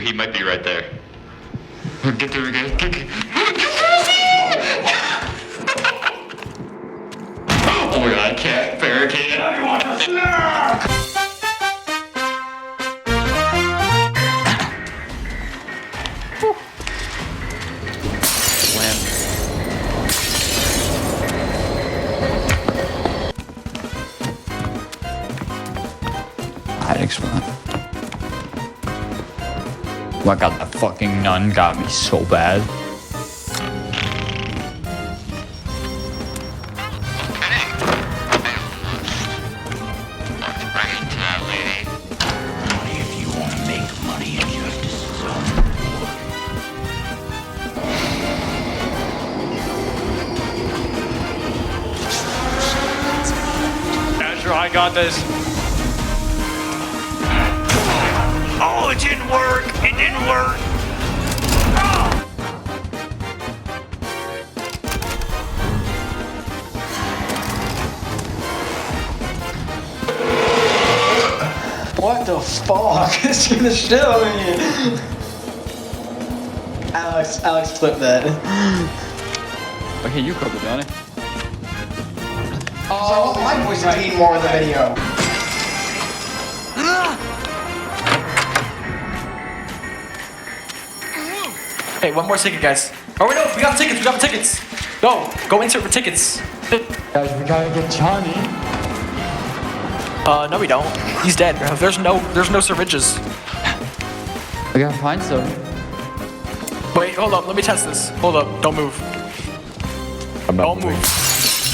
He might be right there. Get there again. Oh my god, I can't barricade it. I'd explain. Oh my god, that fucking nun got me so bad. I got this. Oh, it didn't work. It didn't work. What the fuck? It's gonna shit on me. Alex, flip that. Okay, you covered, Johnny. Oh, my voice is eating more in the video. Hey, one more ticket, guys. Oh, wait, no, we got tickets, Go insert for tickets. Guys, we gotta get Johnny. No, we don't. He's dead. There's no syringes. We gotta find some. Wait, hold up, let me test this. Hold up, don't move. Don't move.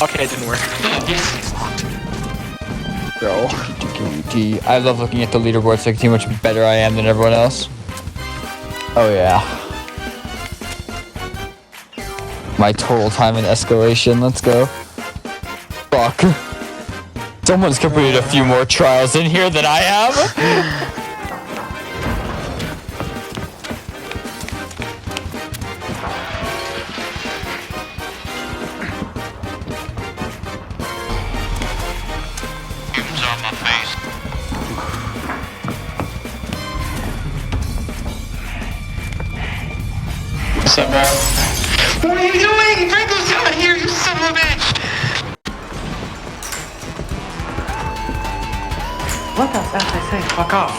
Okay, it didn't work. Bro. I love looking at the leaderboard so I can see how much better I am than everyone else. Oh yeah. My total time in escalation, let's go. Fuck. Someone's completed a few more trials in here than I have. What's up, bro? What are you doing? Franco's not here, you son of a bitch! What the fuck I say? Fuck off.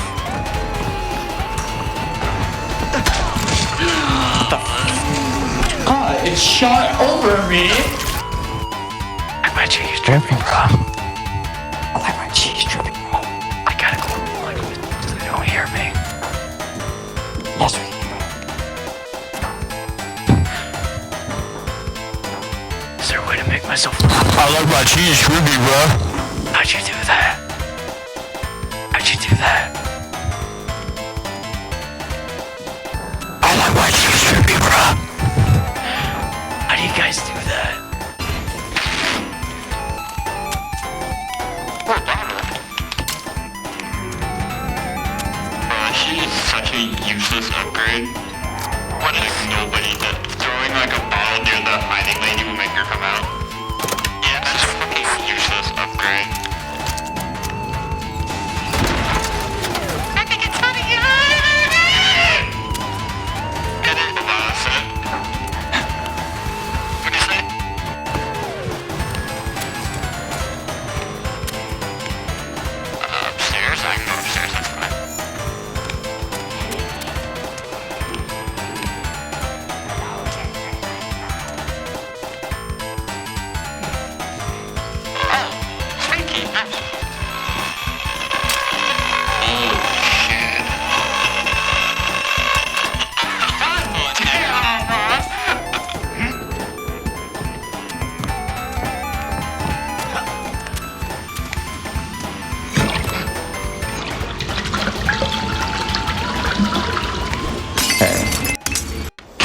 It shot over me. I like my cheese dripping, bro. I like my cheese dripping, bro. I gotta go like so they don't hear me. Yes, we Is there a way to make myself I like my cheese dripping, bro. How'd you do that? How'd you do that? I like my cheese dripping, bro. How do you guys do that? She is such a useless upgrade. What is nobody that throwing like a ball near the hiding lady will make her come out? Yeah, that's a fucking useless upgrade. I think it's funny. Get it? That's it. What'd you say? Upstairs? I can go upstairs, that's fine.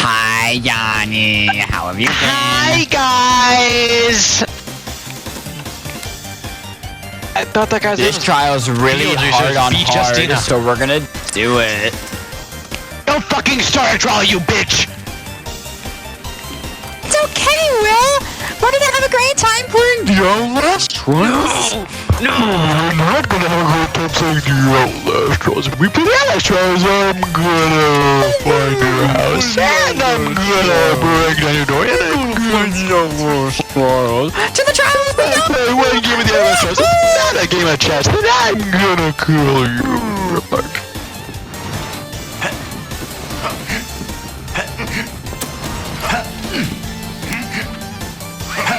Hi, Johnny. How have you been? Hi guys! I thought that guy's This trial's really hard on hard, so we're gonna do it. Don't fucking start a trial, you bitch! It's okay, Will. We're gonna have a great time playing the Outlast trials. No, we're not gonna have a great time playing the Outlast trials. If we play the Outlast trials, gonna find your house, and I'm gonna break down your door, and I'm gonna To the trials we go! play one game of the other chess, not a game of chess, and I'm gonna kill you.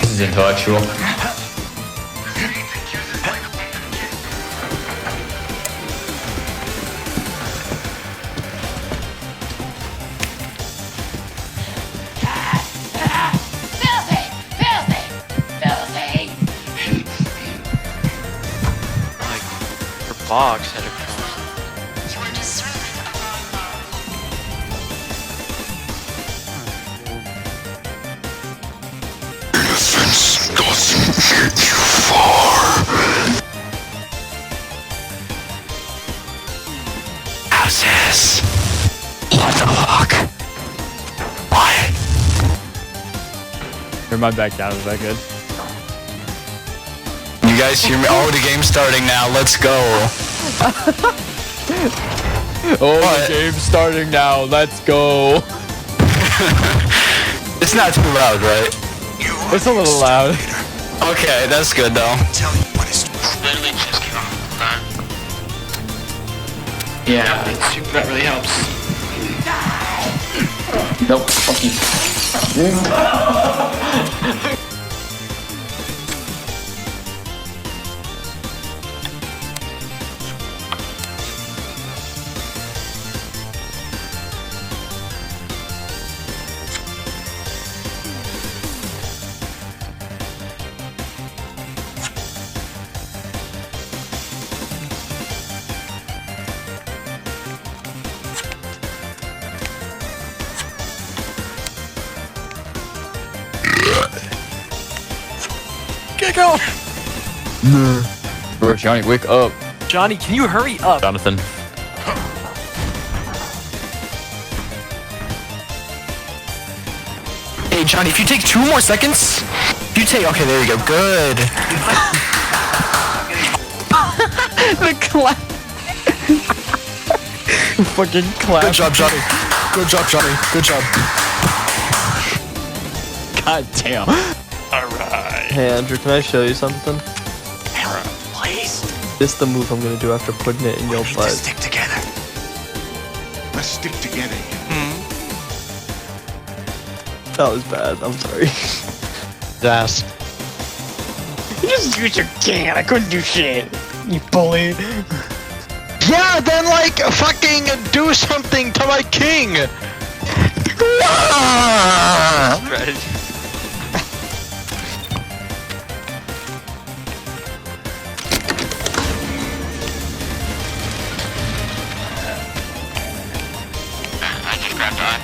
This is intellectual. Box had a Innocence doesn't get you far. How's this? What the fuck? What? Turn my back down, is that good? You guys hear me? Oh, the game's starting now. Let's go. Oh, the game's starting now. Let's go. It's not too loud, right? It's a little loud. Okay, that's good though. Literally just came off. Yeah, that really helps. Nope. Fuck you. Get going! Bro, Johnny, wake up. Johnny, can you hurry up? Jonathan. Hey, Johnny, if you take 2 more seconds, okay, there you go. Good. The clap. Fucking clap. Good job, Johnny. Good job, Johnny. Good job. God damn. Hey Andrew, can I show you something? please. This is the move I'm gonna do after putting it in your butt. Stick together. Let's stick together. That was bad. I'm sorry. Yes. You just used your can. I couldn't do shit. You bully. Yeah, then like fucking do something to my king. Strategy. I just grabbed eye.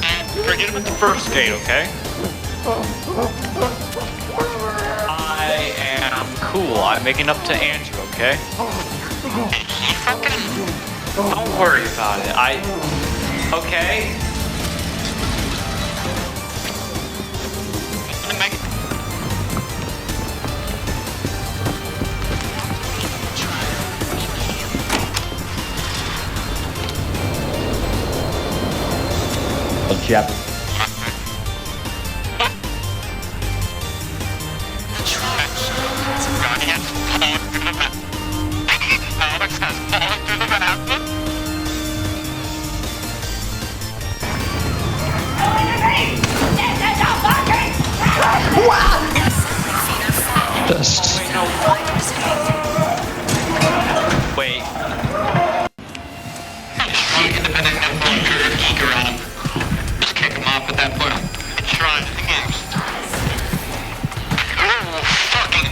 And Forget about the first date, okay? I am cool. I'm making up to Andrew, okay? he fucking... Don't worry about it. Okay? Make Chap. Johnny has fallen through the map. Alex has fallen through the map. Just. Wait. Strong, independent, no longer eager on him. Just kick him off at that point. It's trying to the games. Oh, fucking...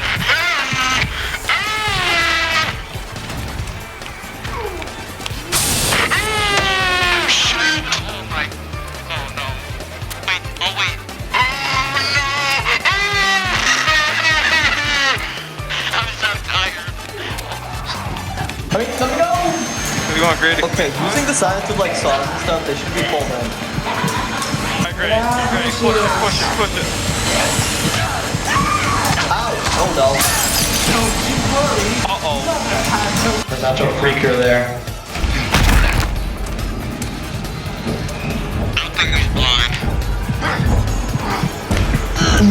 Shit! Oh my... Oh no. Wait, oh wait. Oh no! I'm so tired. We want Grady. Okay, using the silence with like saws and stuff, they should be pulled in. Alright, Grady. Grady, push it. Ow! Oh no. Uh-oh. There's not a freaker there.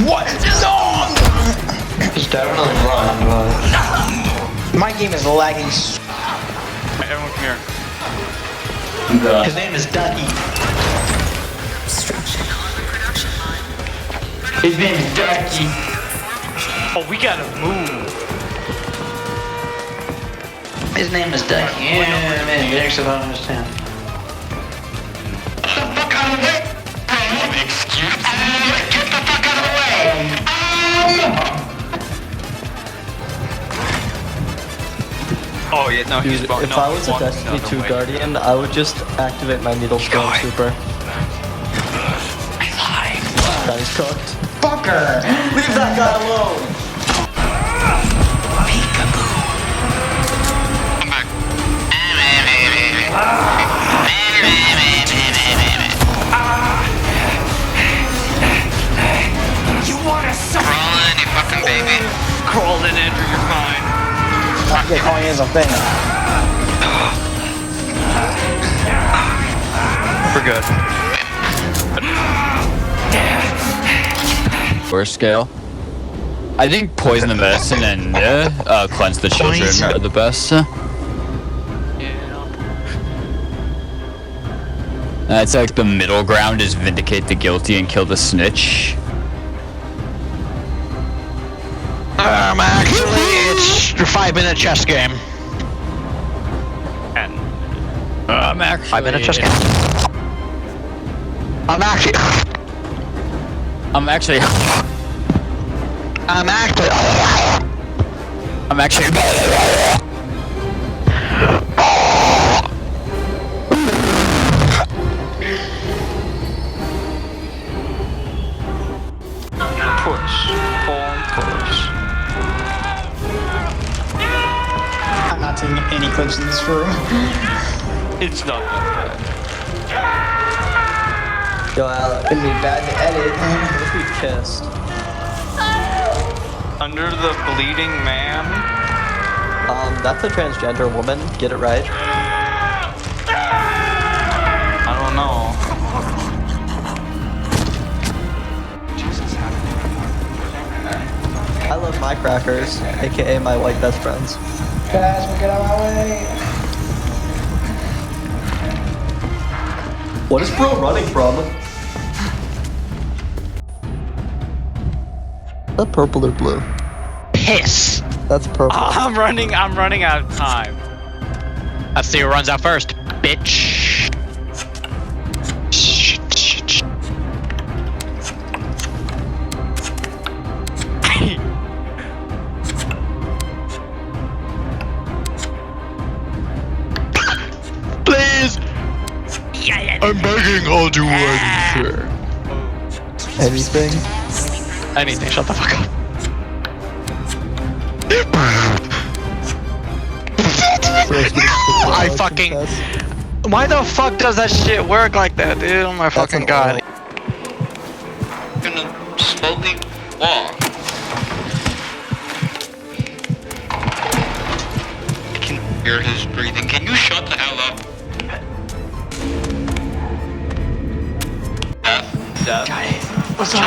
What? No! He's definitely run, but... My game is lagging. Everyone come here. His name is Ducky. His name is Ducky. Oh, we gotta move. His name is Ducky. Yeah, man, Derek still don't understand. Get the fuck out of the way! Excuse me? Get the fuck out of the way! Oh yeah, no, he's Dude, if I was a Destiny 2 Guardian, I would just activate my Needle Storm Super. Guy's cooked. Fucker! Leave that guy alone! You wanna suck? Crawl in, you fucking baby. Crawl in, Andrew, you're fine. Okay, calling is a thing. We're good. Worst scale. I think poison the medicine and cleanse the children are the best. It's like the middle ground is vindicate the guilty and kill the snitch. Actually, it's a 5-minute chess game. I'm actually 5-minute chess game. I'm actually. Push. Pull and push. I'm not taking any clips in this room. It's not that Yo, Alec, it'd be bad to edit. What if we kissed? bad. Under the bleeding man? That's a transgender woman. Get it right. I don't know. I love my crackers, aka my white best friends. Guys, get out of my way. What is bro running from? Is that purple or blue? Piss. That's purple. I'm running out of time. Let's see who runs out first, bitch. Please. I'm begging, I'll do anything. Anything? Anything, shut the fuck up. I fucking. Why the fuck does that shit work like that, dude? Oh my fucking god. Gonna slowly walk. I can hear his breathing. Can you shut the hell up? Death. What's up?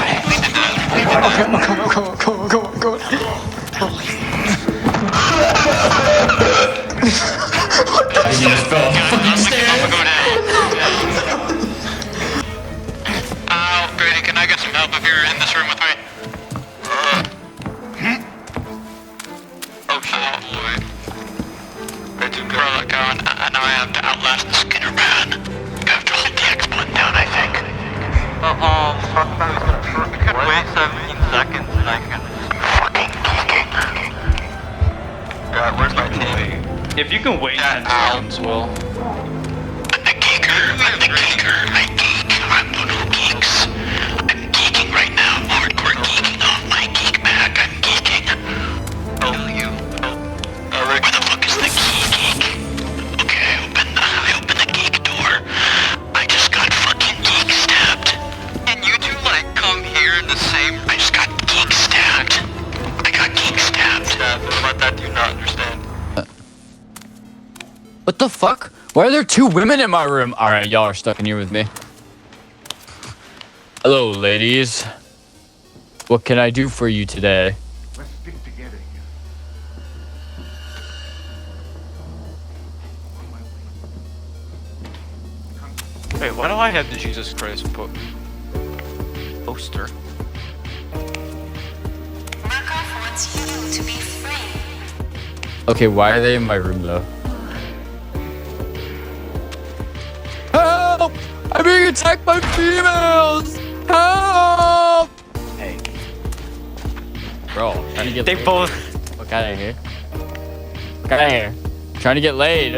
Go. I just fell off the fucking stairs. Grady, can I get some help if you're in this room with me? Okay, boy. Bro, going. I know I have to outlast the Skinner man. You have to hold the X button down, I think. You can wait 17 seconds and I can fucking geeking. God, where's my team? If you can wait 10 seconds, Will. I'm the geeker. I geek. I'm one who geeks. I'm geeking right now. Hardcore geeking off my geek bag. I'm geeking. Oh, you. Where the fuck is the key, geek? Okay, I open the geek door. I just got fucking geek stabbed. And you two like come here in the same. I just got geek stabbed. I got geek stabbed. What that do you not understand? What the fuck? Why are there 2 women in my room? Alright, y'all are stuck in here with me. Hello, ladies. What can I do for you today? Let's stick together here. On my way. Wait, why do I have the Jesus Christ poster? Markov wants you to be free. Okay, why are they in my room though? Help! I'm being attacked by females! Help! Hey. Bro, trying to get They laid. both. Fuck out of here. Fuck out of here. Trying to get laid.